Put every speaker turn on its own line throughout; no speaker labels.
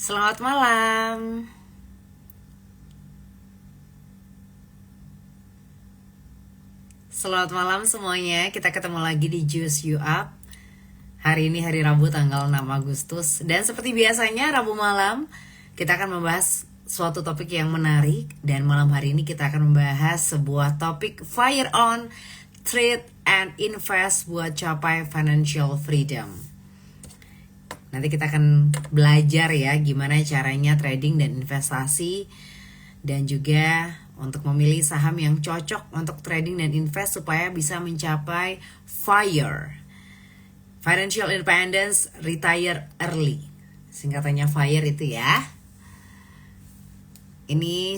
Selamat malam. Selamat malam semuanya. Kita ketemu lagi di Juice You Up. Hari ini hari Rabu tanggal 6 Agustus. Dan seperti biasanya Rabu malam kita akan membahas suatu topik yang menarik. Dan malam hari ini kita akan membahas sebuah topik Fire on, Trade and Invest buat capai financial freedom. Nanti kita akan belajar ya gimana caranya trading dan investasi, dan juga untuk memilih saham yang cocok untuk trading dan invest supaya bisa mencapai financial independence, retire early. Singkatannya FIRE itu ya. Ini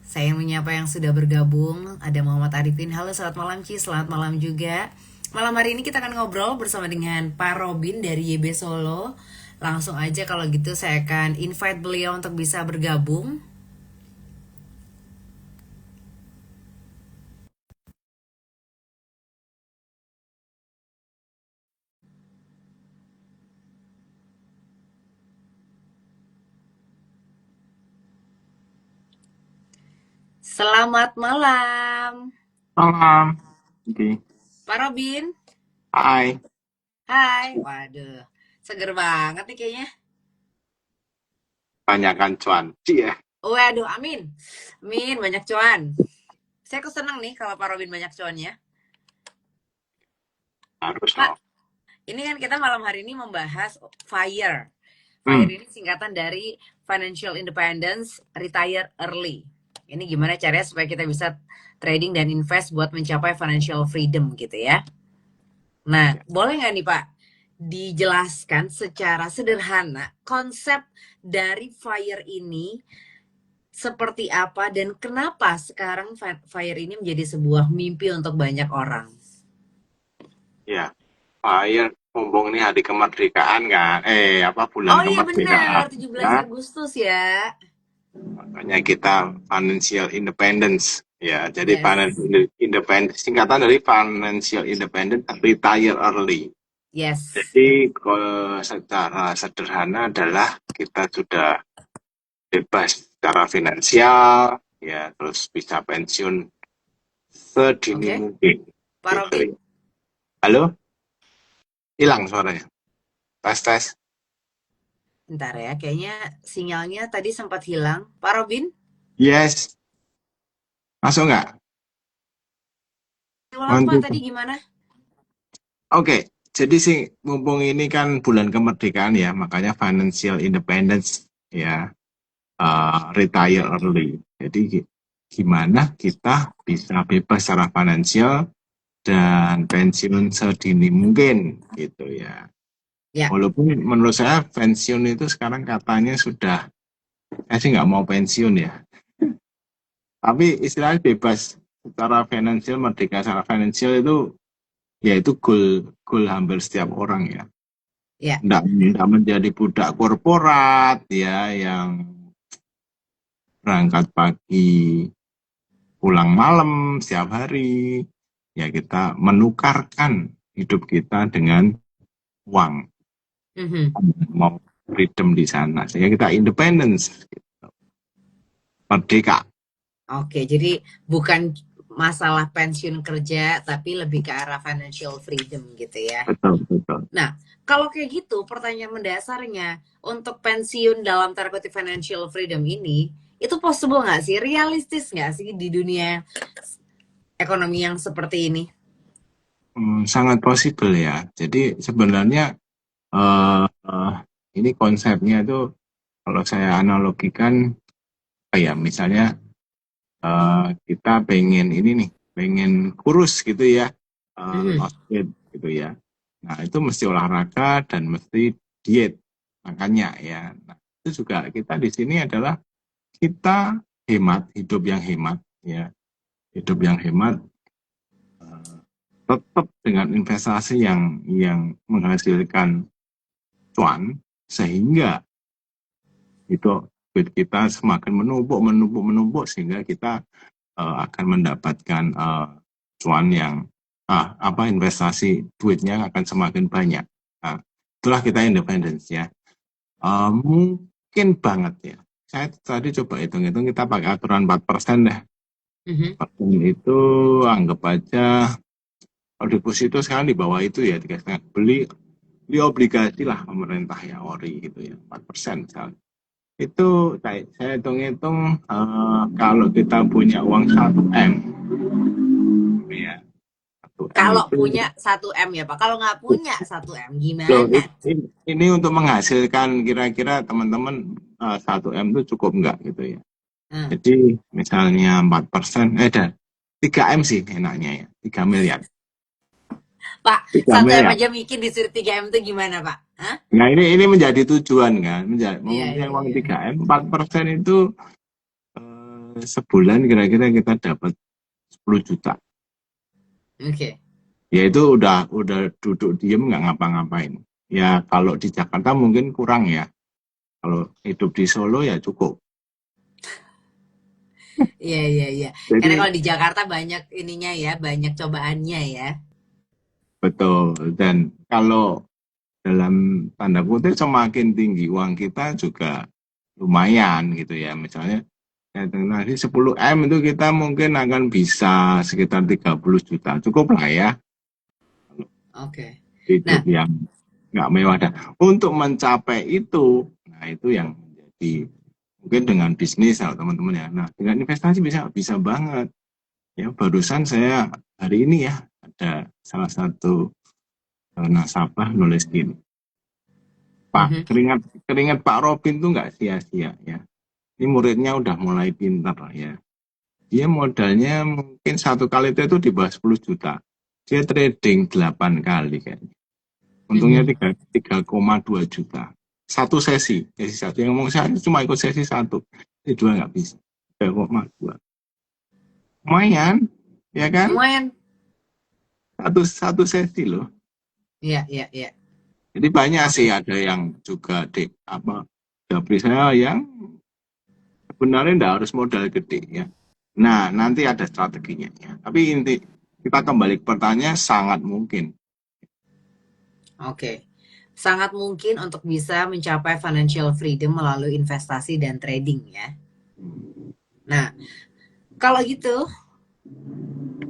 saya menyapa yang sudah bergabung. Ada Muhammad Arifin. Halo, selamat malam Ci. Selamat malam juga. Malam hari ini kita akan ngobrol bersama dengan Pak Robin dari YB Solo. Langsung aja kalau gitu saya akan invite beliau untuk bisa bergabung. Selamat malam,
Malam, oke.
Pak Robin.
Hai,
Hai, waduh, seger banget nih kayaknya.
tanyakan cuan. Cie,
Waduh, amin, amin, banyak cuan. Saya kok seneng nih kalau Pak Robin banyak cuannya.
harus
Pak,
loh.
ini kan kita malam hari ini membahas FIRE.
Hmm,
FIRE ini singkatan dari Financial Independence, Retire Early. Ini gimana caranya supaya kita bisa trading dan invest buat mencapai financial freedom gitu ya. Nah,
ya.
boleh nggak nih Pak dijelaskan secara sederhana konsep dari FIRE ini seperti apa dan kenapa sekarang FIRE ini menjadi sebuah mimpi untuk banyak orang?
Ya, Fire, mumpung ini hari kemerdekaan kan? Apa bulan
Oh iya benar,
kemerdekaan?
17
Ya,
Agustus ya.
makanya kita financial independence. Ya, jadi
Yes.
financial independence singkatan dari financial independence retire early.
Yes.
Jadi secara sederhana adalah kita sudah bebas secara finansial, ya, terus bisa pensiun sedini
Oke,
mungkin
Pak
gitu
Robin.
ya. Halo, hilang suaranya. Tes tes.
Bentar ya, kayaknya sinyalnya tadi sempat hilang. Pak Robin,
Yes, masuk nggak?
ulang Pak
Mantap.
tadi gimana?
Oke, jadi sih mumpung ini kan bulan kemerdekaan ya, makanya financial independence ya, retire early. Jadi gimana kita bisa bebas secara finansial dan pensiun sedini mungkin gitu ya.
Ya,
Walaupun menurut saya pensiun itu sekarang katanya sudah, saya sih nggak mau pensiun ya. Tapi istilahnya bebas secara finansial, merdeka secara finansial itu, ya itu goal goal hampir setiap orang ya.
ya.
Nggak menjadi budak korporat ya, yang berangkat pagi pulang malam setiap hari. Ya kita menukarkan hidup kita dengan uang.
Mhm.
Mau freedom di sana. Sehingga kita independence, merdeka.
Oke, jadi bukan masalah pensiun kerja, tapi lebih ke arah financial freedom gitu ya.
Betul, betul.
Nah, kalau kayak gitu, pertanyaan mendasarnya, untuk pensiun dalam tanda kutip financial freedom ini, itu possible nggak sih? Realistis nggak sih di dunia ekonomi yang seperti ini?
Sangat possible ya. Jadi sebenarnya eh, ini konsepnya itu kalau saya analogikan, ya misalnya kita pengen ini nih, pengen kurus gitu ya,
Mhm.
lost weight gitu ya. Nah itu mesti olahraga dan mesti diet, makanya ya. Nah, itu juga kita di sini adalah kita hemat, hidup yang hemat ya, hidup yang hemat, tetap dengan investasi yang menghasilkan cuan, sehingga itu duit kita semakin menumpuk menumpuk menumpuk, sehingga kita akan mendapatkan cuan yang investasi duitnya akan semakin banyak. Nah, itulah kita independence ya. Mungkin mungkin banget ya. Saya tadi coba hitung-hitung, kita pakai aturan 4% deh.
Mhm.
4% itu anggap aja, kalau deposito sekarang di bawah itu ya 3,5. Beli obligasi lah pemerintah ya, ori gitu ya, 4% misalnya. Itu saya hitung-hitung, kalau kita punya uang 1 M ya, 1 M
Kalau
itu
punya 1 M ya Pak. Kalau nggak punya 1 M
loh,
gimana?
ini untuk menghasilkan kira-kira teman-teman, 1 M itu cukup nggak gitu ya.
Nah,
Jadi misalnya 4%, dan 3 M sih enaknya ya, 3 miliar.
Pak,
3
1 M
miliar.
aja mikir disuruh 3 M itu gimana Pak? Hah?
Nah, ini menjadi tujuan kan,
Iya,
mempunyai
iya,
uang
iya.
3 M, 4% itu, sebulan kira-kira kita dapat 10 juta.
Oke.
Ya itu udah duduk diem nggak ngapa-ngapain. Ya kalau di Jakarta mungkin kurang ya. Kalau hidup di Solo ya cukup.
Iya, iya, iya. Karena
Jadi
kalau di Jakarta banyak ininya ya, banyak cobaannya ya.
betul. Dan kalau dalam tanda kutip semakin tinggi uang kita juga lumayan gitu ya. Misalnya tadi 10 M itu kita mungkin akan bisa sekitar 30 juta. Cukup lah ya
Oke.
hidup
Nah,
yang nggak mewah. Dan untuk mencapai itu, nah itu yang menjadi mungkin dengan bisnis atau teman-teman ya. Nah dengan investasi bisa bisa banget. Ya barusan saya hari ini ya ada salah satu, nasabah nulis gini, Pak,
mhm,
keringat keringat Pak Robin tuh nggak sia-sia ya. Ini muridnya udah mulai pintar ya. Dia modalnya mungkin satu kali itu di bawah 10 juta. Dia trading 8 kali kayaknya. Untungnya
mhm.
3,2 juta. Satu sesi satu. Yang ngomong saya cuma ikut sesi satu. Sesi dua nggak bisa. 3,2. Lumayan, ya kan?
Lumayan.
Satu satu sesi loh.
Iya, iya, iya.
Jadi banyak sih,
Oke.
ada yang juga dapri saya yang sebenarnya enggak harus modal gede ya. Nah, nanti ada strateginya ya. Tapi inti kita kembali ke pertanyaan, sangat mungkin.
Oke. Sangat mungkin untuk bisa mencapai financial freedom melalui investasi dan trading ya. Nah, kalau gitu,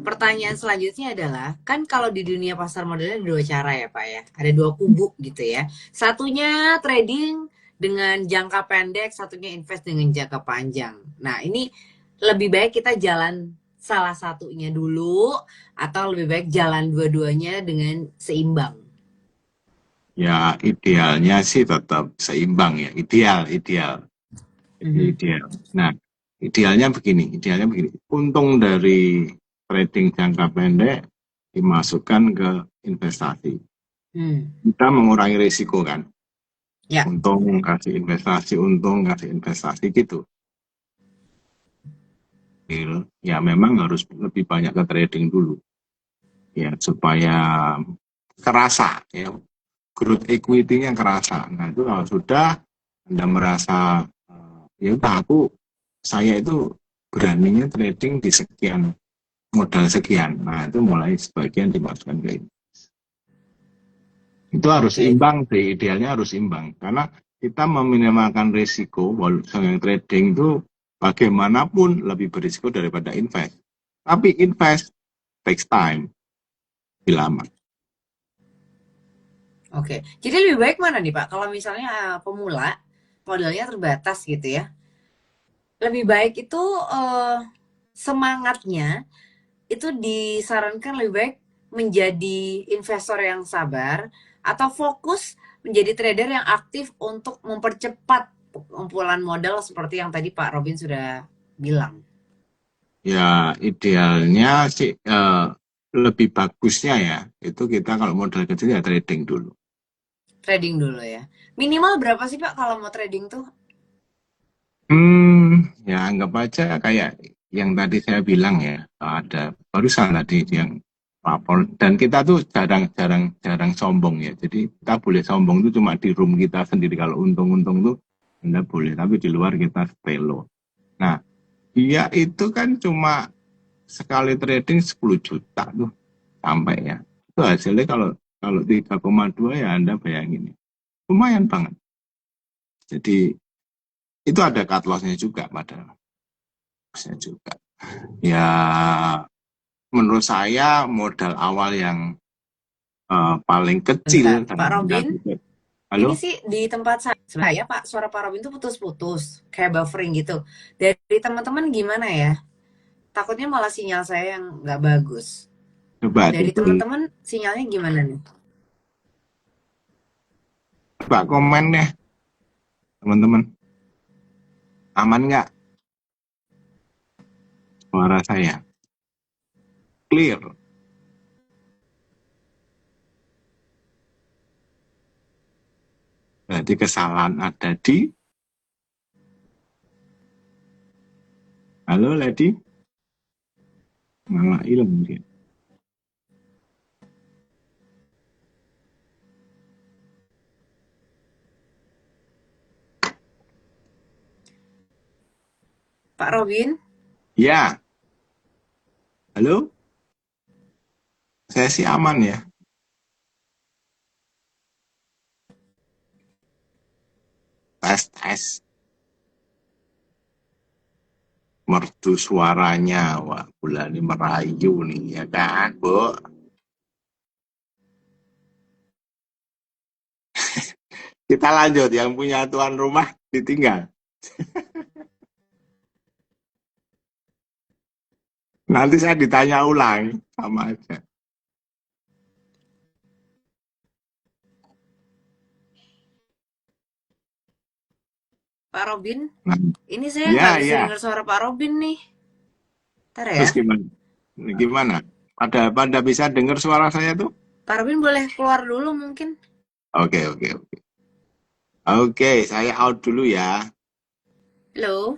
pertanyaan selanjutnya adalah, kan kalau di dunia pasar modalnya ada dua cara ya Pak ya. Ada dua kubu gitu ya. Satunya trading dengan jangka pendek, satunya invest dengan jangka panjang. Nah, ini lebih baik kita jalan salah satunya dulu atau lebih baik jalan dua-duanya dengan seimbang.
Ya, idealnya sih tetap seimbang ya. Ideal, ideal. Jadi
Mhm.
ideal. Nah, idealnya begini. Untung dari trading jangka pendek dimasukkan ke investasi.
Hmm.
Kita mengurangi risiko kan.
Ya,
Untung kasih investasi gitu. Ya memang harus lebih banyak ke trading dulu ya supaya kerasa ya, growth equity-nya kerasa. Nah itu kalau sudah Anda merasa, ya udah saya itu beraninya trading di sekian, modal sekian. Nah itu mulai sebagian dimasukkan ke ini. Itu harus
oke.
imbang sih, idealnya harus imbang karena kita meminimalkan risiko. Walaupun trading itu bagaimanapun lebih berisiko daripada invest. Tapi invest takes time, lebih lama.
Oke. Jadi lebih baik mana nih Pak? Kalau misalnya pemula modalnya terbatas gitu ya. Lebih baik itu semangatnya itu disarankan lebih baik menjadi investor yang sabar atau fokus menjadi trader yang aktif untuk mempercepat pengumpulan modal seperti yang tadi Pak Robin sudah bilang.
Ya idealnya sih, lebih bagusnya ya itu kita kalau modal kecil ya trading dulu.
Trading dulu ya. Minimal berapa sih Pak kalau mau trading tuh?
Ya anggap aja kayak yang tadi saya bilang ya, ada barusan tadi yang lapor, dan kita tuh jarang sombong ya. Jadi kita boleh sombong tuh cuma di room kita sendiri, kalau untung-untung tuh Anda boleh, tapi di luar kita stay low. Nah, dia itu kan cuma sekali trading 10 juta tuh sampai ya. Itu hasilnya kalau kalau 3,2 ya Anda bayangin ya. Lumayan banget. Jadi itu ada cut loss-nya juga padahal. Loss-nya juga. Ya, menurut saya modal awal yang paling
Bentar,
kecil
Pak
dalam modal
Robin,
itu.
ini
Halo?
sih di tempat saya Pak, suara Pak Robin tuh putus-putus, kayak buffering gitu. Dari teman-teman gimana ya? Takutnya malah sinyal saya yang nggak bagus.
Coba
Dari
double,
teman-teman sinyalnya gimana nih?
coba komen deh, teman-teman. Aman nggak suara saya? Clear. Berarti kesalahan ada di, halo Lady? Malah hilang dia.
Pak Robin?
Ya, halo? Saya sih aman ya. Tes, tes. Merdu suaranya. Wah, bulan ini merayu nih, ya kan, Bu? Kita lanjut, yang punya tuan rumah ditinggal. Nanti saya ditanya ulang, sama aja.
Pak Robin?
Nah,
Ini saya nggak
ya,
bisa
ya.
dengar suara Pak Robin nih. Ntar ya.
Terus gimana? Gimana? Pada bisa dengar suara saya tuh?
Pak Robin boleh keluar dulu mungkin.
Oke, oke, oke. Oke, saya out dulu ya.
Halo?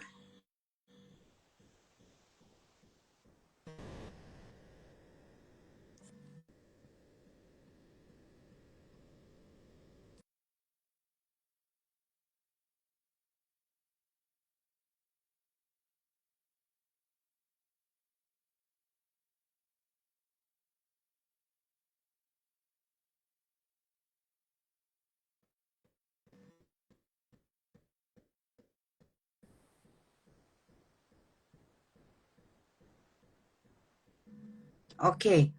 Oke.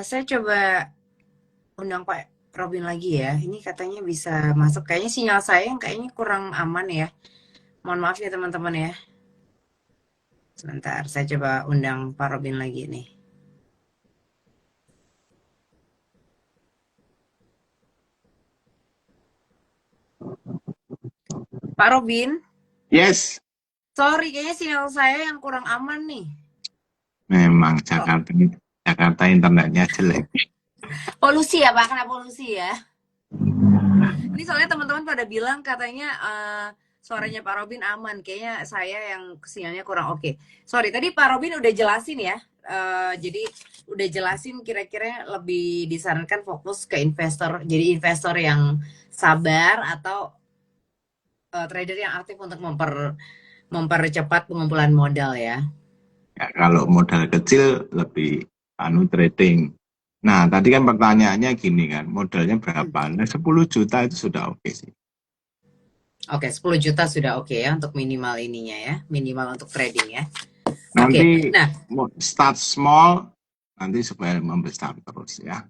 Saya coba undang Pak Robin lagi ya. Ini katanya bisa masuk. Kayaknya sinyal saya yang kayaknya kurang aman ya. Mohon maaf ya teman-teman ya. Sebentar, saya coba undang Pak Robin lagi nih. Pak Robin,
Yes.
sorry kayaknya sinyal saya yang kurang aman nih.
Memang
Oh,
Jakarta internetnya jelek.
polusi ya Pak, kena polusi ya. Ini soalnya teman-teman pada bilang katanya suaranya Pak Robin aman. Kayaknya saya yang sinyalnya kurang oke. Sorry, tadi Pak Robin udah jelasin ya. Jadi udah jelasin kira-kira lebih disarankan fokus ke investor. Jadi investor yang sabar atau trader yang aktif untuk mempercepat pengumpulan modal ya.
Ya, kalau modal kecil lebih trading. Nah, tadi kan pertanyaannya gini kan, modalnya berapa? Nah, 10 juta itu sudah oke sih.
Oke, 10 juta sudah oke ya untuk minimal ininya ya, minimal untuk trading ya. Oke,
Nanti
nah
start small, nanti supaya membesar terus ya.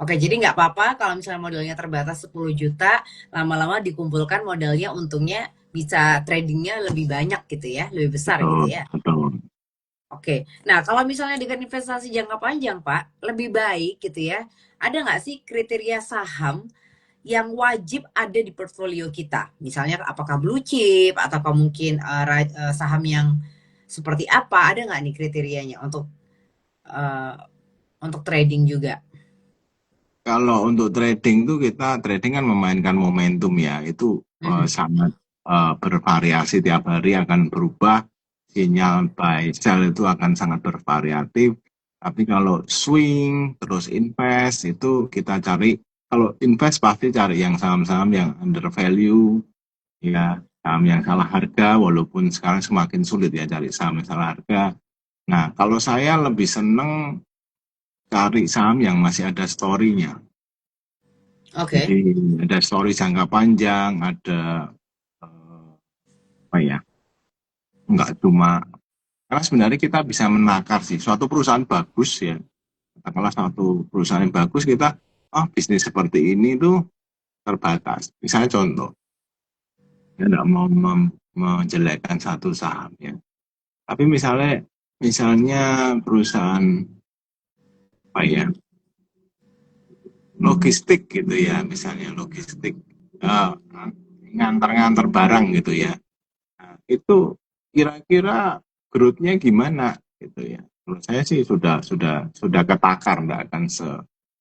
oke, jadi nggak apa-apa kalau misalnya modalnya terbatas 10 juta, lama-lama dikumpulkan modalnya untungnya bisa tradingnya lebih banyak gitu ya, lebih besar gitu
Betul,
ya.
betul.
Oke, nah kalau misalnya dengan investasi jangka panjang Pak, lebih baik gitu ya, ada nggak sih kriteria saham yang wajib ada di portfolio kita? Misalnya apakah blue chip, ataukah mungkin saham yang seperti apa, ada nggak nih kriterianya eh, untuk trading juga?
Kalau untuk trading tuh kita trading kan memainkan momentum ya, itu
Mhm.
sangat bervariasi tiap hari akan berubah. Sinyal buy sell itu akan sangat bervariatif. Tapi kalau swing terus invest itu kita cari, kalau invest pasti cari yang saham-saham yang under value ya, saham yang salah harga, walaupun sekarang semakin sulit ya cari saham yang salah harga. Nah, kalau saya lebih seneng cari saham yang masih ada story-nya.
Oke.
Jadi ada story jangka panjang, ada apa ya, nggak cuma, karena sebenarnya kita bisa menakar sih suatu perusahaan bagus ya, katakanlah suatu perusahaan yang bagus, kita bisnis seperti ini tuh terbatas. Misalnya contoh, ya nggak mau menjelekkan satu saham ya, tapi misalnya perusahaan apa ya, logistik gitu ya, misalnya logistik, eh, ngantar-ngantar barang gitu ya. Nah, itu kira-kira growth-nya gimana gitu ya. Menurut saya sih sudah ketakar, nggak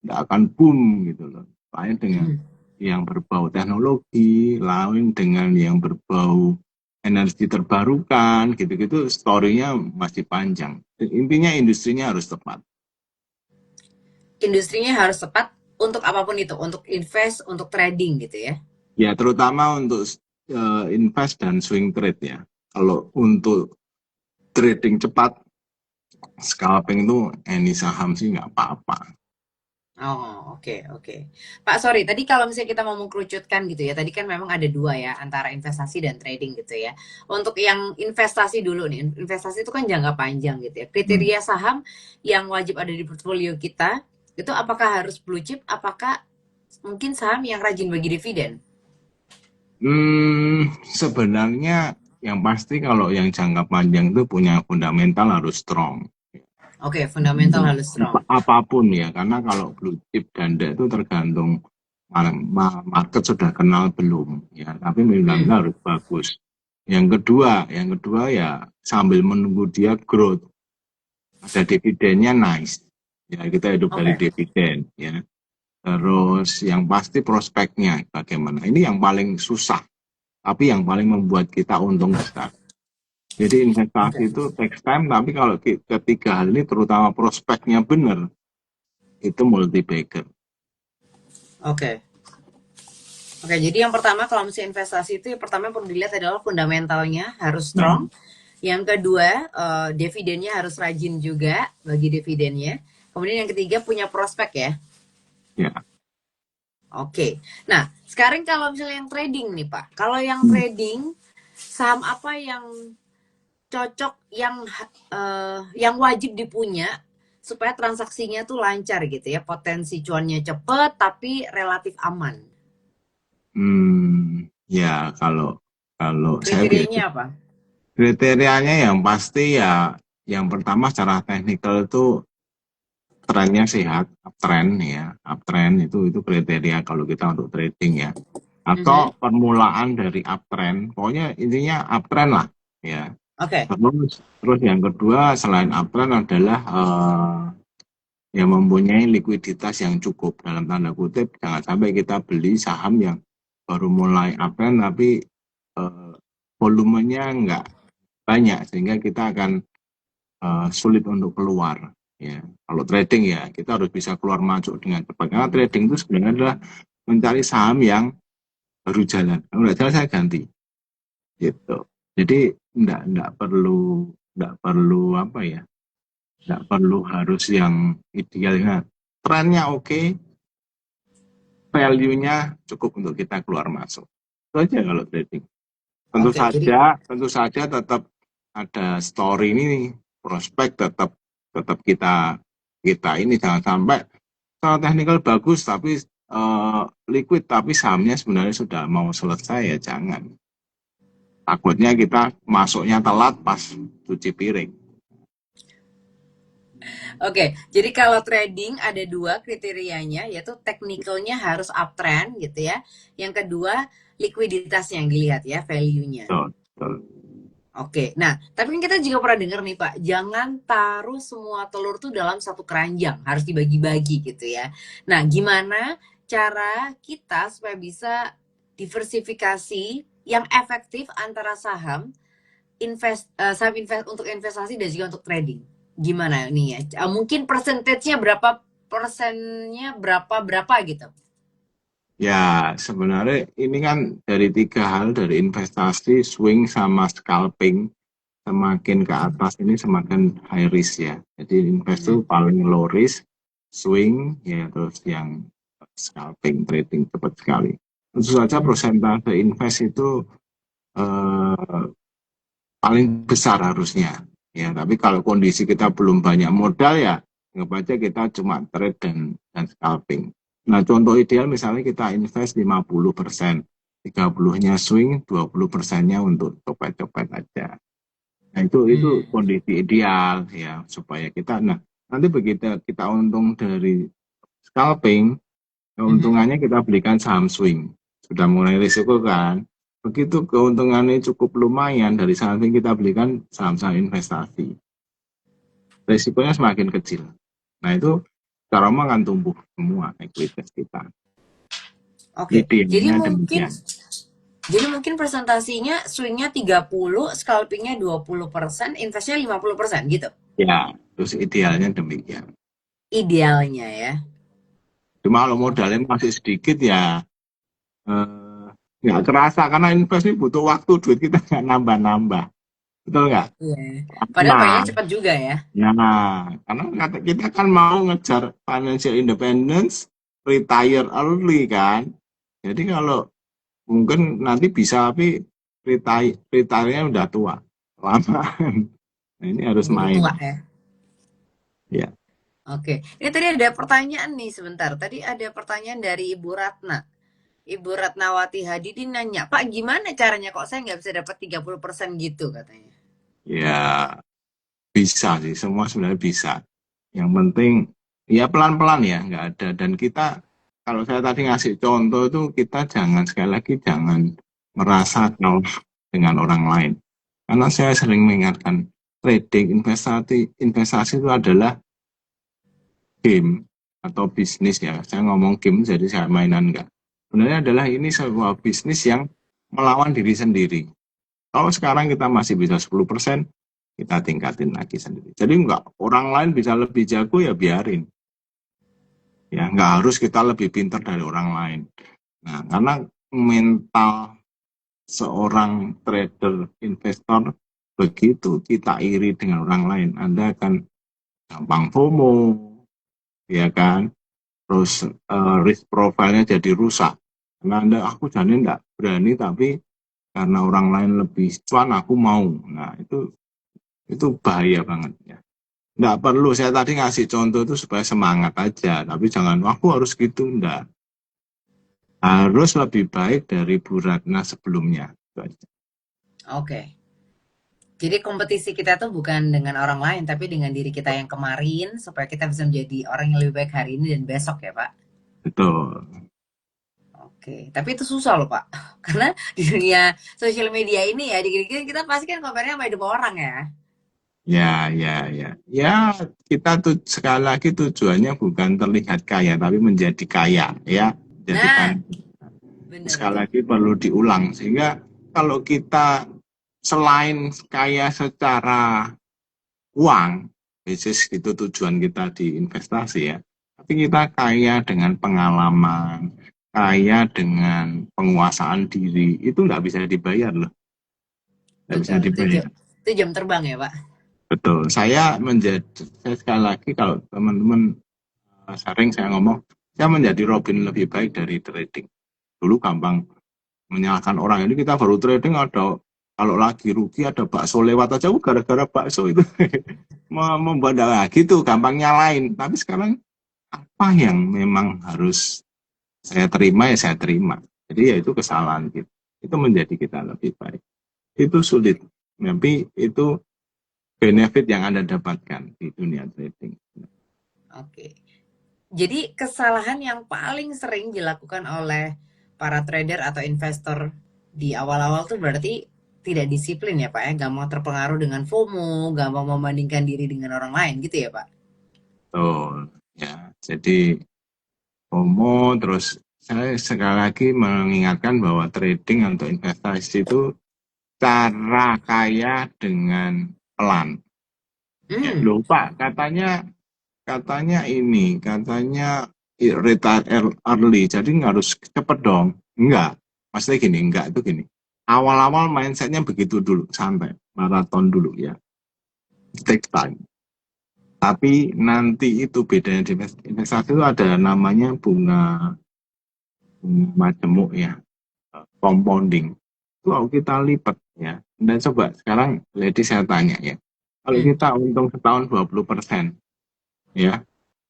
akan boom gitu loh. Lain dengan yang berbau teknologi, lain dengan yang berbau energi terbarukan, gitu-gitu story-nya masih panjang. Intinya industrinya harus tepat.
Industrinya harus tepat untuk apapun itu, untuk invest, untuk trading gitu ya.
Ya, terutama untuk invest dan swing trade ya. Kalau untuk trading cepat, scalping itu any saham sih nggak apa-apa.
Oh, oke, oke. Pak, sorry, tadi kalau misalnya kita mau mengkerucutkan gitu ya, tadi kan memang ada dua ya, antara investasi dan trading gitu ya. Untuk yang investasi dulu nih, investasi itu kan jangka panjang gitu ya.
Hmm.
Kriteria saham yang wajib ada di portfolio kita, itu apakah harus blue chip, apakah mungkin saham yang rajin bagi dividen?
Sebenarnya yang pasti kalau yang jangka panjang itu punya fundamental harus strong.
Oke, fundamental harus strong.
Apapun ya, karena kalau blue chip ganda itu tergantung market sudah kenal belum ya, tapi
Hmm,
fundamental harus bagus. Yang kedua ya, sambil menunggu dia growth, ada dividennya nice. Ya, kita hidup dari
oke,
dividen ya. Terus yang pasti prospeknya bagaimana. Ini yang paling susah, tapi yang paling membuat kita untung besar. Jadi investasi
oke,
itu takes time, tapi kalau ketiga hal ini terutama prospeknya benar, itu multi bagger.
oke. Oke, jadi yang pertama kalau misalnya investasi itu yang pertama yang perlu dilihat adalah fundamentalnya harus
Nah,
strong. Yang kedua, dividennya harus rajin juga bagi dividennya. Kemudian yang ketiga punya prospek ya.
ya.
Oke. Nah, sekarang kalau misalnya yang trading nih Pak. Kalau yang
Hmm.
trading, saham apa yang cocok, yang wajib dipunya supaya transaksinya tuh lancar gitu ya. Potensi cuannya cepet tapi relatif aman.
Ya, kalau kalau saya
Kriterianya apa?
kriterianya yang pasti ya, yang pertama secara teknikal itu trennya sehat, uptrend ya, uptrend itu kriteria kalau kita untuk trading ya.
Mhm.
Atau permulaan dari uptrend, pokoknya intinya uptrend lah ya.
Oke.
Terus yang kedua selain uptrend adalah yang mempunyai likuiditas yang cukup, dalam tanda kutip jangan sampai kita beli saham yang baru mulai uptrend tapi eh, volumenya nggak banyak sehingga kita akan sulit untuk keluar ya. Kalau trading ya kita harus bisa keluar masuk dengan cepat, karena trading itu sebenarnya adalah mencari saham yang baru jalan. Kalau nggak jalan saya ganti gitu. Jadi nggak perlu apa ya, nggak perlu harus yang ideal. Nah, trennya oke, value-nya cukup untuk kita keluar masuk. Itu aja kalau trading. Tentu
Oke, jadi
saja, tentu saja tetap ada story ini, prospek tetap tetap kita kita ini jangan sampai secara teknikal bagus tapi liquid tapi sahamnya sebenarnya sudah mau selesai, ya jangan. Takutnya kita masuknya telat pas cuci piring.
oke, jadi kalau trading ada dua kriterianya, yaitu teknikalnya harus uptrend gitu ya. Yang kedua, likuiditasnya yang dilihat ya, value-nya.
Betul, betul.
Oke, nah tapi kan kita juga pernah dengar nih Pak, jangan taruh semua telur tuh dalam satu keranjang, harus dibagi-bagi gitu ya. Nah, gimana cara kita supaya bisa diversifikasi yang efektif antara saham invest untuk investasi dan juga untuk trading. Gimana nih ya? Mungkin persentasenya berapa persennya berapa berapa gitu.
Ya, sebenarnya ini kan dari tiga hal, dari investasi, swing, sama scalping. Semakin ke atas ini semakin high risk ya. Jadi invest itu
Mhm.
paling low risk, swing, ya terus yang scalping, trading cepat sekali. Tentu saja
Mhm.
persentase invest itu eh, paling besar harusnya. Ya, tapi kalau kondisi kita belum banyak modal ya, anggap aja kita cuma trade dan scalping. Nah, contoh ideal misalnya kita invest 50%, 30-nya swing, 20%-nya untuk copet-copet aja. Nah, itu
Hmm.
kondisi ideal ya supaya kita nanti begitu kita untung dari scalping,
Mhm.
keuntungannya kita belikan saham swing. Sudah mulai risiko kan. Begitu keuntungannya cukup lumayan dari saham swing kita belikan saham-saham investasi. Risikonya semakin kecil. Nah itu secara umum akan tumbuh semua ekuitas kita.
Oke,
Idealnya demikian.
jadi mungkin presentasinya swingnya 30, scalpingnya 20%, investnya 50% gitu.
Ya, terus idealnya demikian.
Idealnya ya.
Cuma kalau
Oke.
modalnya masih sedikit ya eh, nggak kerasa karena invest ini butuh waktu, duit kita nggak nambah-nambah. Betul nggak?
Iya. Padahal
Nah,
pengennya cepat juga ya.
karena kita kan mau ngejar financial independence, retire early kan. Jadi kalau mungkin nanti bisa tapi retire-nya udah tua, lama. Nah, ini harus
Keburu
main.
tua ya.
Ya,
Oke. Ini tadi ada pertanyaan nih sebentar. Tadi ada pertanyaan dari Ibu Ratna. Ibu Ratnawati Hadidi nanya, Pak gimana caranya kok saya nggak bisa dapat 30% gitu katanya.
ya bisa sih, semua sebenarnya bisa. Yang penting ya pelan-pelan ya, nggak ada. Dan kita kalau saya tadi ngasih contoh itu kita jangan sekali lagi jangan merasa kalah dengan orang lain. Karena saya sering mengingatkan trading investasi investasi itu adalah game atau bisnis ya. Saya ngomong game jadi saya mainan enggak. Sebenarnya adalah ini sebuah bisnis yang melawan diri sendiri. Kalau sekarang kita masih bisa 10%, kita tingkatin lagi sendiri. Jadi enggak, orang lain bisa lebih jago ya biarin. Ya, enggak harus kita lebih pintar dari orang lain. Nah, karena mental seorang trader, investor, begitu kita iri dengan orang lain, Anda akan gampang FOMO, ya kan? Terus risk profile-nya jadi rusak. Karena Anda, aku jadi enggak berani, tapi karena orang lain lebih cuan, aku mau. Nah, itu bahaya banget ya. Nggak perlu, saya tadi ngasih contoh itu supaya semangat aja, tapi jangan, aku harus gitu, enggak. Harus lebih baik dari Bu Ratna sebelumnya. Itu aja.
Oke. Jadi kompetisi kita tuh bukan dengan orang lain, tapi dengan diri kita yang kemarin, supaya kita bisa menjadi orang yang lebih baik hari ini dan besok ya Pak.
Betul.
Oke, tapi itu susah loh Pak. Karena di dunia sosial media ini ya, dikit-dikit kita pasti kan compare-nya sama hidup orang ya.
Ya, ya, ya. Ya, kita tuh sekali lagi tujuannya bukan terlihat kaya, tapi menjadi kaya, ya.
Nah,
Jadikan
bener
sekali
itu.
lagi perlu diulang. Sehingga kalau kita selain kaya secara uang, basis itu tujuan kita di investasi ya. Tapi kita kaya dengan pengalaman, kaya dengan penguasaan diri, itu nggak bisa dibayar loh, nggak bisa
Betul,
dibayar.
itu jam terbang ya Pak.
Betul. Saya sekali lagi kalau teman-teman sering saya ngomong, saya menjadi Robin lebih baik dari trading. Dulu gampang menyalahkan orang ini kita baru trading ada kalau lagi rugi ada bakso lewat aja gara-gara bakso itu membuat gitu gampang nyalain tapi sekarang apa yang memang harus saya terima ya saya terima jadi ya itu kesalahan kita itu menjadi kita lebih baik itu sulit tapi itu benefit yang Anda dapatkan di dunia trading.
Oke. Jadi kesalahan yang paling sering dilakukan oleh para trader atau investor di awal-awal tuh berarti tidak disiplin ya Pak ya, gampang terpengaruh dengan FOMO, gampang membandingkan diri dengan orang lain gitu ya Pak.
Betul ya jadi FOMO terus saya sekali lagi mengingatkan bahwa trading atau investasi itu cara kaya dengan pelan. Ya,
Hmm,
lupa katanya retire early, jadi nggak harus cepet dong. Enggak, maksudnya gini, enggak itu gini. Awal-awal mindsetnya begitu dulu, santai, maraton dulu ya, take time. Tapi nanti itu bedanya di investasi itu ada namanya bunga majemuk ya, compounding. Itu kalau kita lipat ya. Dan coba sekarang Lady saya tanya ya, kalau
Hmm.
kita untung setahun 20%, ya,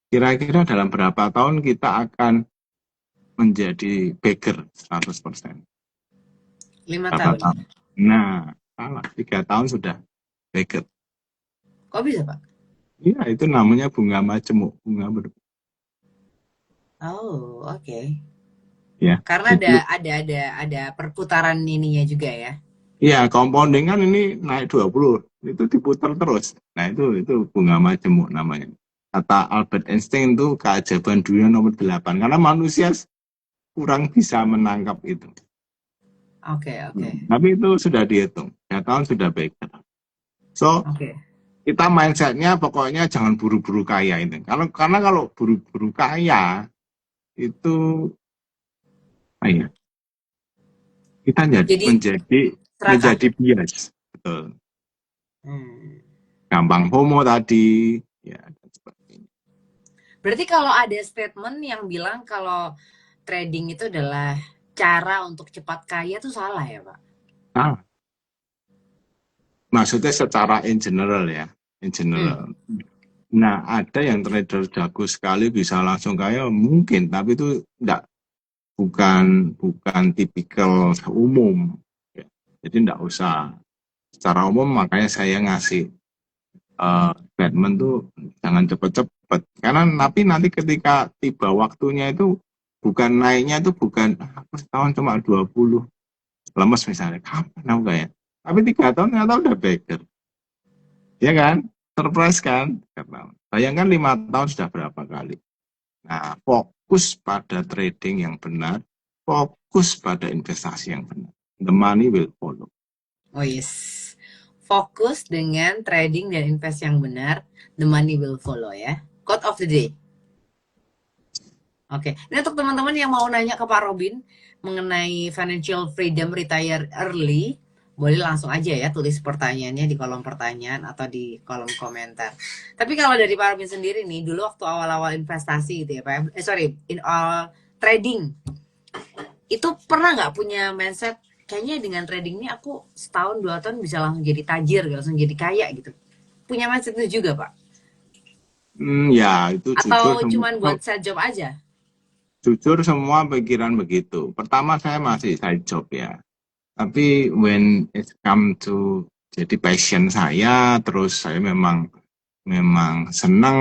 kira-kira dalam berapa tahun kita akan menjadi beggar 100%?
5
Berapa
tahun.
tahun? Nah, salah, 3 tahun sudah beggar.
Kok bisa, Pak?
Iya, itu namanya bunga majemuk, bunga
Oh, oke.
ya.
Karena
Jadi
ada perputaran ininya juga ya.
iya, compounding kan ini naik 20, itu diputar terus. Nah, itu bunga majemuk namanya. Kata Albert Einstein itu keajaiban dunia nomor 8 karena manusia kurang bisa menangkap itu.
Oke, oke.
Tapi itu sudah dihitung, 3 tahun sudah baik. So,
Oke.
kita mindsetnya pokoknya jangan buru-buru kaya ini. Karena kalau buru-buru kaya itu, ya, kita
Jadi
menjadi
serakah.
bias, betul.
Hmm.
Gampang FOMO tadi, ya, dan sebagainya.
Berarti kalau ada statement yang bilang kalau trading itu adalah cara untuk cepat kaya tuh salah ya, Pak?
Nah, maksudnya secara in general ya, in
Hmm.
general. Nah, ada yang trader jago sekali bisa langsung kaya mungkin, tapi itu enggak, bukan tipikal umum. Ya. Jadi enggak usah. Secara umum makanya saya ngasih Batman tuh jangan cepet-cepet. Karena nanti ketika tiba waktunya itu bukan naiknya itu bukan aku setahun cuma 20 lemes misalnya. Kapan aku kayak? Tapi 3 tahun ternyata udah beggar. Ya kan? Surprise kan? Bayangkan 5 tahun sudah berapa kali. Nah, fokus pada trading yang benar, fokus pada investasi yang benar. The money will follow.
Oh yes. Fokus dengan trading dan invest yang benar, the money will follow ya. Quote of the day. Oke, ini untuk teman-teman yang mau nanya ke Pak Robin mengenai financial freedom retire early, boleh langsung aja ya tulis pertanyaannya di kolom pertanyaan atau di kolom komentar. Tapi kalau dari Pak Robin sendiri nih, dulu waktu awal-awal investasi gitu ya Pak, sorry, in all trading, itu pernah nggak punya mindset kayaknya dengan trading ini aku setahun 2 tahun bisa langsung jadi tajir, langsung jadi kaya gitu. Punya mindset itu juga Pak?
Ya, itu jujur
Atau
semua,
cuman buat side job aja?
pikiran begitu. Pertama saya masih side job ya. Tapi when it come to jadi passion saya, terus saya memang senang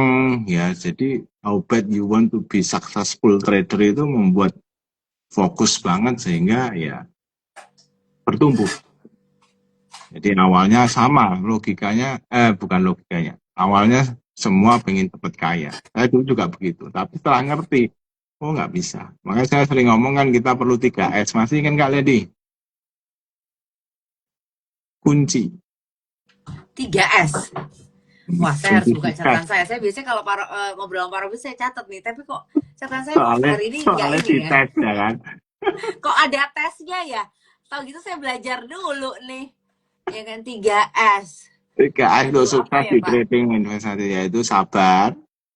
ya. Jadi how bad you want to be successful trader itu membuat fokus banget sehingga ya bertumbuh. Jadi awalnya sama logikanya, bukan logikanya. Awalnya semua pengen cepat kaya. Saya dulu juga begitu. Tapi setelah ngerti, oh nggak bisa. Makanya saya sering ngomong kan kita perlu 3S. Masih kan Kak Ledi? Kunci.
3S. Wah, saya harus
Kunci
buka
sukses.
catatan saya. Saya biasanya kalau ngobrol sama Pak Robin saya catat nih, tapi kok catatan saya kok
Soalnya,
hari ini nggak
soalnya
ini ya.
dites ya kan.
Kok ada tesnya ya? Tahu gitu saya belajar dulu nih. Ya kan 3S.
3S
Itu
untuk
apa
sukses
ya,
di
Pak?
trading investasi yaitu sabar,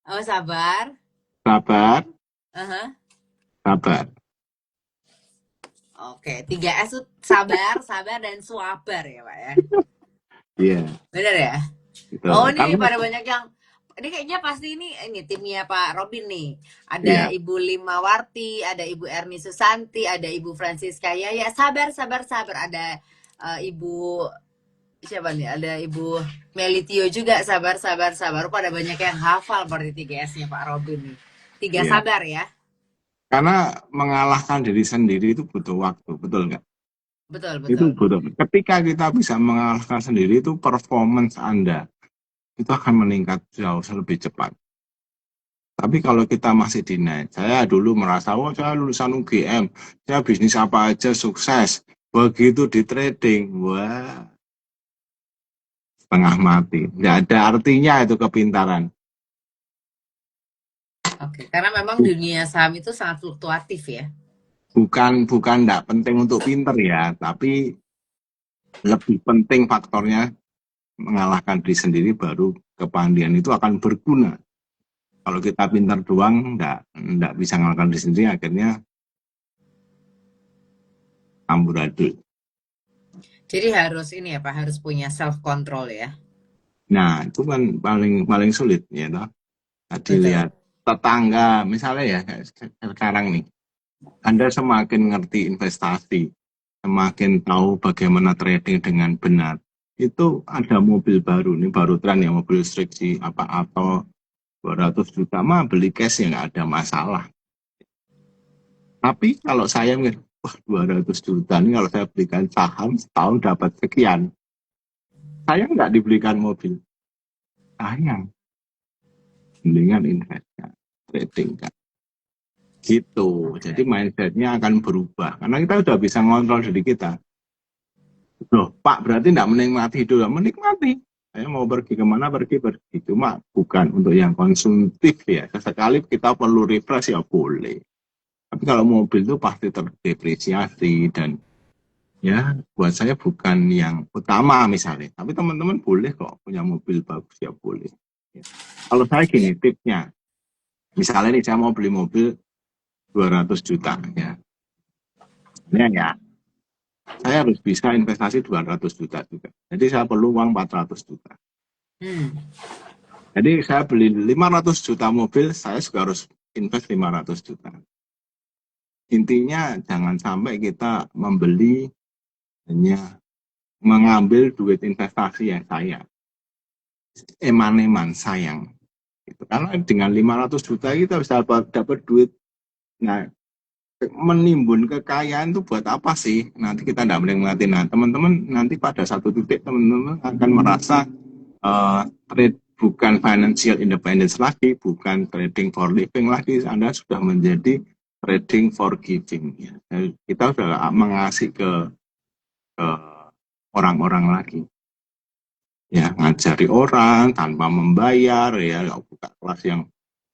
Oh, sabar.
sabar,
Uh-huh.
sabar.
Oke, 3S itu sabar, sabar dan swabar ya, Pak ya.
Iya,
Benar ya?
gitu.
Oh, ini
Karena
pada banyak yang ini kayaknya pasti ini timnya Pak Robin nih. Ada
iya,
Ibu Limawarti, ada Ibu Erni Susanti, ada Ibu Francisca ya sabar sabar sabar. Ada Ibu siapa nih? Ada Ibu Melitio juga sabar sabar sabar. Pada banyak yang hafal berarti 3S-nya Pak Robin nih. Tiga
iya.
sabar ya.
Karena mengalahkan diri sendiri itu butuh waktu, betul nggak?
Betul
Itu
betul.
butuh. Ketika kita bisa mengalahkan sendiri itu performance Anda itu akan meningkat jauh lebih cepat. Tapi kalau kita masih deny, saya dulu merasa, oh saya lulusan UGM, saya bisnis apa aja sukses. Begitu di trading, wah setengah mati. Nggak ada artinya itu kepintaran.
Oke, karena memang dunia saham itu sangat fluktuatif ya.
Bukan nggak penting untuk pinter ya, tapi lebih penting faktornya mengalahkan diri sendiri baru kepandian itu akan berguna. Kalau kita pintar doang, nggak bisa mengalahkan diri sendiri, akhirnya amburadul.
Jadi harus ini ya Pak, harus punya self control ya.
Nah, itu kan paling paling sulit ya toh. Tadi lihat
Betul.
tetangga misalnya ya kayak sekarang nih, Anda semakin ngerti investasi, semakin tahu bagaimana trading dengan benar. Itu ada mobil baru nih, baru tren ya, mobil listrik sih apa atau 200 juta mah beli cash ya nggak ada masalah. Tapi kalau saya mikir, wah 200 juta nih kalau saya belikan saham setahun dapat sekian. Saya nggak dibelikan mobil. Sayang, mendingan invest kan, trading kan. Gitu. Jadi
Oke.
mindsetnya akan berubah. Karena kita udah bisa ngontrol diri kita. Loh, Pak, berarti nggak menikmati hidup. Menikmati. Saya mau pergi kemana, pergi. Cuma bukan untuk yang konsumtif ya. Sesekali kita perlu refresh ya boleh. Tapi kalau mobil itu pasti terdepresiasi dan ya buat saya bukan yang utama misalnya. Tapi teman-teman boleh kok punya mobil bagus ya boleh. Ya. Kalau saya
Ya.
gini tipsnya, misalnya nih saya mau beli mobil 200 juta ya. Ini ya, saya harus bisa investasi 200 juta juga. Jadi saya perlu uang 400 juta.
Hmm.
Jadi saya beli 500 juta mobil, saya juga harus invest 500 juta. Intinya jangan sampai kita membeli hanya mengambil duit investasi yang saya eman-eman sayang. Gitu. Karena dengan 500 juta kita bisa dapat duit. Nah, menimbun kekayaan itu buat apa sih? Nanti kita tidak menikmati. Nah, teman-teman nanti pada satu titik teman-teman akan merasa trade bukan financial independence lagi, bukan trading for living lagi. Anda sudah menjadi trading for giving. Ya. Kita sudah mengasih ke orang-orang lagi. Ya, ngajari orang tanpa membayar, ya buka kelas yang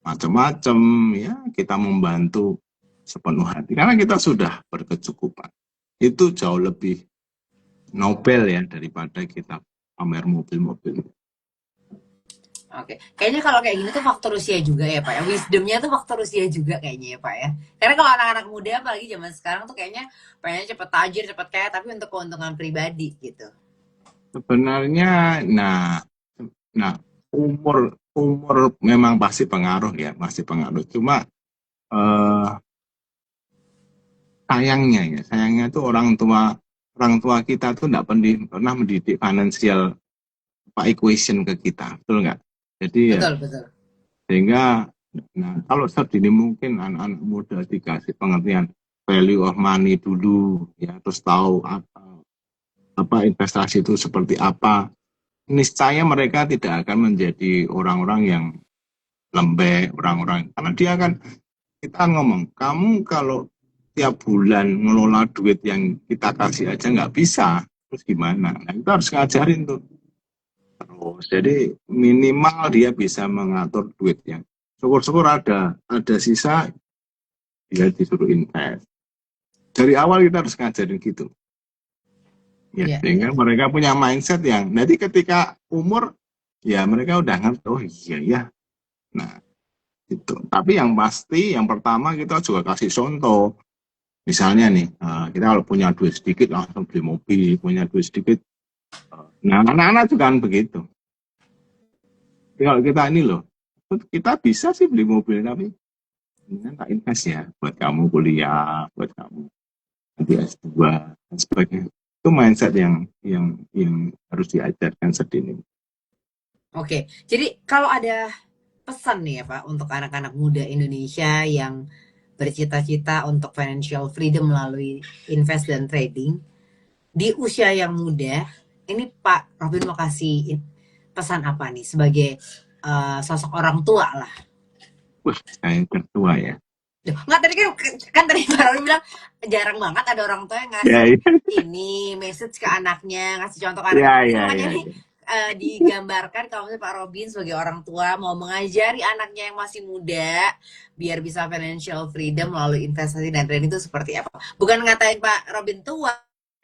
macam-macam, ya kita membantu sepenuh hati karena kita sudah berkecukupan. Itu jauh lebih nobel ya daripada kita pamer mobil-mobil.
Oke, kayaknya kalau kayak gini tuh faktor usia juga ya Pak ya. Wisdomnya tuh faktor usia juga kayaknya ya Pak ya. Karena kalau anak-anak muda apalagi zaman sekarang tuh kayaknya pengennya cepet tajir, cepet kaya, tapi untuk keuntungan pribadi gitu.
Sebenarnya, nah umur umur memang pasti pengaruh ya, pasti pengaruh. Cuma eh, sayangnya tuh orang tua kita tuh nggak pernah mendidik financial equation ke kita, betul nggak? Jadi ya
Betul, betul.
sehingga nah kalau sedini mungkin anak-anak muda dikasih pengertian value of money dulu ya terus tahu apa investasi itu seperti apa, niscaya mereka tidak akan menjadi orang-orang yang lembek, orang-orang karena dia akan kita ngomong kamu kalau tiap bulan ngelola duit yang kita kasih aja nggak bisa terus gimana, nah kita harus ngajarin tuh terus jadi minimal dia bisa mengatur duitnya, syukur-syukur ada sisa dia disuruh invest dari awal kita harus ngajarin gitu ya
Iya, iya.
sehingga mereka punya mindset yang nanti ketika umur ya mereka udah ngerti oh iya ya, nah itu tapi yang pasti yang pertama kita juga kasih contoh misalnya nih kita kalau punya duit sedikit langsung beli mobil, punya duit sedikit nah anak-anak juga kan begitu. Jadi kalau kita ini loh kita bisa sih beli mobil tapi ini tak invest ya buat kamu kuliah, buat kamu nanti S2 dan sebagainya. Itu mindset yang harus diajarkan sedini.
Oke, jadi kalau ada pesan nih ya Pak untuk anak-anak muda Indonesia yang bercita-cita untuk financial freedom melalui invest dan trading di usia yang muda, ini Pak Robin mau kasih pesan apa nih sebagai sosok orang tua lah.
Wah, saya tertua ya.
Duh, nggak tadi kan tadi Pak Robin bilang jarang banget ada orang tua yang
Ya,
ngasih
ya,
ini message ke anaknya, ngasih contoh ke anaknya.
ya,
Ini
ya,
makanya
ya.
nih digambarkan kalau misalnya Pak Robin sebagai orang tua mau mengajari anaknya yang masih muda biar bisa financial freedom melalui investasi dan trading itu seperti apa. Bukan ngatain Pak Robin tua,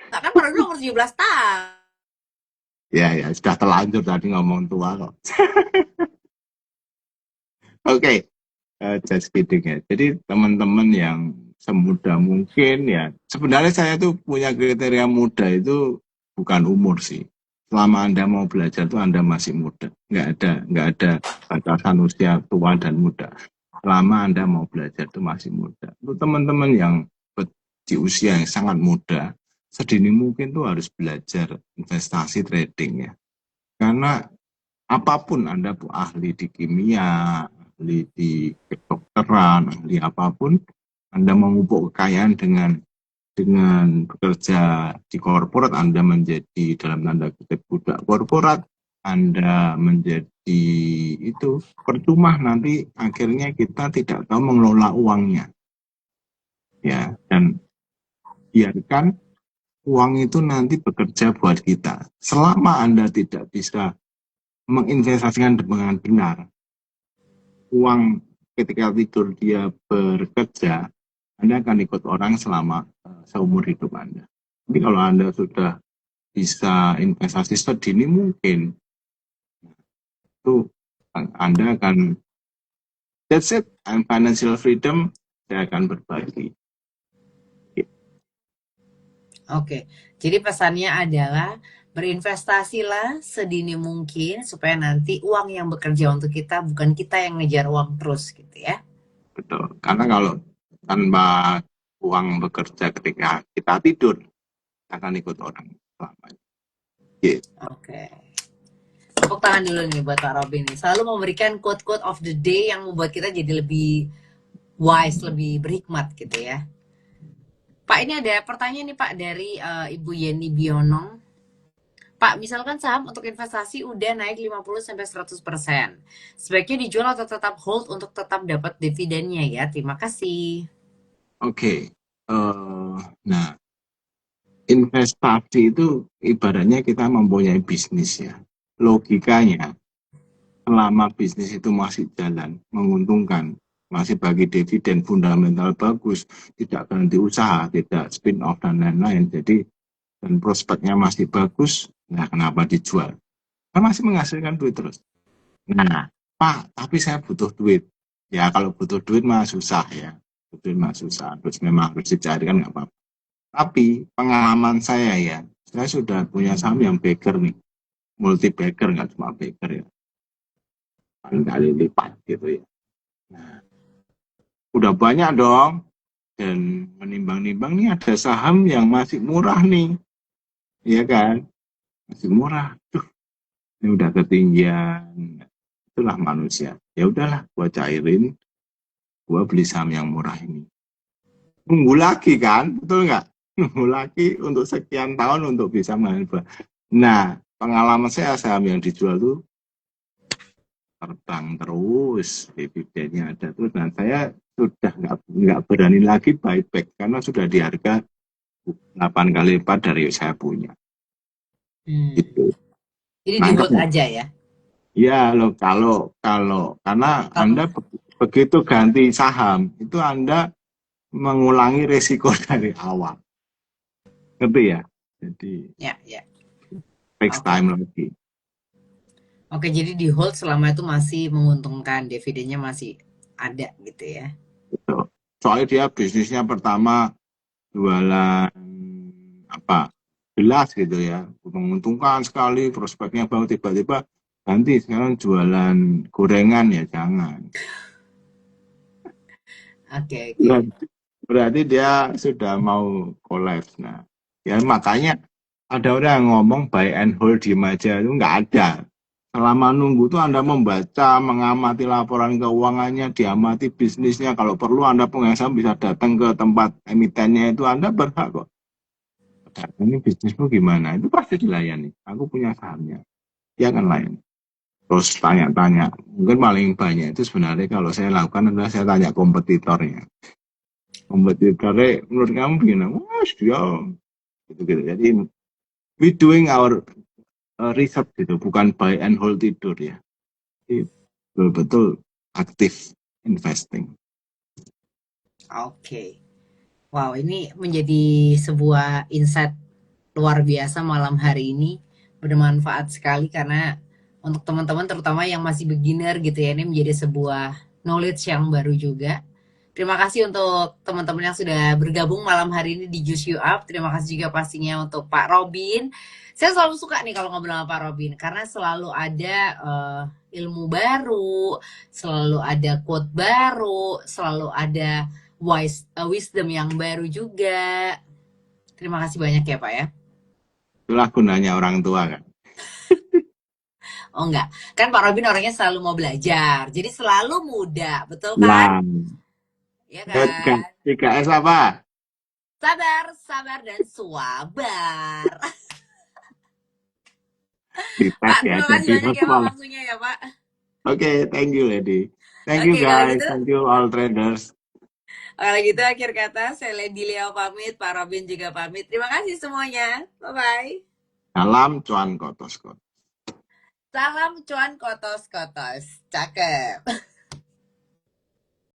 kan Pak Robin umur 17 tahun.
Ya, ya, sudah terlanjur tadi ngomong tua kok. Oke, just kidding ya. Jadi teman-teman yang semuda mungkin ya, sebenarnya saya tuh punya kriteria muda itu bukan umur sih. Selama Anda mau belajar tuh Anda masih muda. Nggak ada batasan usia tua dan muda. Selama Anda mau belajar tuh masih muda. Untuk teman-teman yang di usia yang sangat muda, sedini mungkin tuh harus belajar investasi trading ya. Karena apapun Anda tuh ahli di kimia, ahli di kedokteran, ahli apapun, Anda memupuk kekayaan dengan bekerja di korporat, Anda menjadi dalam tanda kutip budak korporat, Anda menjadi itu percuma, nanti akhirnya kita tidak tahu mengelola uangnya ya, dan biarkan uang itu nanti bekerja buat kita. Selama Anda tidak bisa menginvestasikan dengan benar, uang ketika tidur dia bekerja, Anda akan ikut orang selama seumur hidup Anda. Jadi kalau Anda sudah bisa investasi sedini mungkin, itu Anda akan, that's it, I'm financial freedom, saya akan berbagi.
Oke, jadi pesannya adalah berinvestasilah sedini mungkin supaya nanti uang yang bekerja untuk kita, bukan kita yang ngejar uang terus gitu ya.
Betul. Karena kalau tanpa uang bekerja ketika kita tidur, akan ikut orang selamanya. Gitu.
Oke. Tepuk tangan dulu nih buat Pak Robin nih. Selalu memberikan quote-quote of the day yang membuat kita jadi lebih wise, lebih berhikmat gitu ya. Pak, ini ada pertanyaan nih Pak dari Ibu Yeni Bionong. Pak, misalkan saham untuk investasi udah naik 50-100%. Sebaiknya dijual atau tetap hold untuk tetap dapat dividennya ya. Terima kasih.
Oke. Nah, investasi itu ibaratnya kita mempunyai bisnis ya. Logikanya, selama bisnis itu masih jalan, menguntungkan, masih bagi dividen, fundamental bagus, tidak berhenti usaha, tidak spin off dan lain-lain. Jadi, dan prospeknya masih bagus, nah kenapa dijual? Kan masih menghasilkan duit terus. Nah, Pak, tapi saya butuh duit. Ya, kalau butuh duit mah susah ya. Duit mah susah, terus memang harus dicari kan nggak apa-apa. Tapi pengalaman saya ya, saya sudah punya saham yang baker nih, multi baker, nggak cuma baker ya, kali lipat gitu ya. Nah, udah banyak dong, dan menimbang-nimbang nih ada saham yang masih murah nih, ya kan? Masih murah. Tuh, ini udah ketinggian. Itulah manusia. Ya udahlah, gua cairin, gua beli saham yang murah ini. Nunggu lagi kan, betul nggak? Nunggu lagi untuk sekian tahun untuk bisa mengambil. Nah, pengalaman saya saham yang dijual tuh terbang terus, dividennya ada terus. Dan saya sudah nggak berani lagi buyback karena sudah di harga 8 kali lipat dari saya punya. Gitu.
Jadi di
Nangkep
hold
nggak?
aja ya.
Ya loh, kalau karena
Kalau
Anda begitu ganti saham itu Anda mengulangi resiko dari awal. Ngerti ya? Jadi
ya, ya.
takes
Oke.
time lagi.
Oke, jadi di hold selama itu masih menguntungkan, dividennya masih ada gitu ya.
Gitu. Soalnya dia bisnisnya pertama jualan apa, gelas gitu ya, menguntungkan sekali, prospeknya bagus, tiba-tiba ganti sekarang jualan gorengan, ya jangan.
Oke, oke.
Berarti dia sudah mau kolaps. Nah, ya makanya ada orang yang ngomong buy and hold di aja, itu nggak ada. Selama nunggu tuh Anda membaca, mengamati laporan keuangannya, diamati bisnisnya. Kalau perlu Anda pemegang saham bisa datang ke tempat emitennya, itu Anda berhak kok. Ini bisnismu gimana? Itu pasti dilayani. Aku punya sahamnya. Dia akan layan. Terus tanya-tanya. Mungkin paling banyak itu sebenarnya kalau saya lakukan adalah saya tanya kompetitornya. Kompetitornya menurut kamu gimana? Wah, dia gitu-gitu. Jadi we doing our research gitu, bukan buy and hold tidur ya. Jadi betul-betul aktif investing.
Oke. Wow, ini menjadi sebuah insight luar biasa malam hari ini. Bermanfaat sekali karena untuk teman-teman terutama yang masih beginner gitu ya, ini menjadi sebuah knowledge yang baru juga. Terima kasih untuk teman-teman yang sudah bergabung malam hari ini di Juice You Up. Terima kasih juga pastinya untuk Pak Robin. Saya selalu suka nih kalau ngobrol sama Pak Robin karena selalu ada ilmu baru, selalu ada quote baru, selalu ada wisdom yang baru juga. Terima kasih banyak ya Pak ya.
Itulah gunanya orang tua kan.
Oh enggak, kan Pak Robin orangnya selalu mau belajar, jadi selalu muda, betul kan?
Nah,
Ya
tiga,
kan?
3S apa?
Sabar, sabar dan suabar.
Dites
Pak,
ya,
terima kasih
jadi
banyak ya Pak
masalah.
waktunya ya Pak.
Oke, thank you Lady. Thank you
Oke, kalau
guys,
gitu,
thank you all traders.
akhir kata saya Lady Liao pamit, Pak Robin juga pamit. Terima kasih semuanya. Bye-bye.
Salam cuan kotos.
Salam cuan kotos-kotos. Cakep.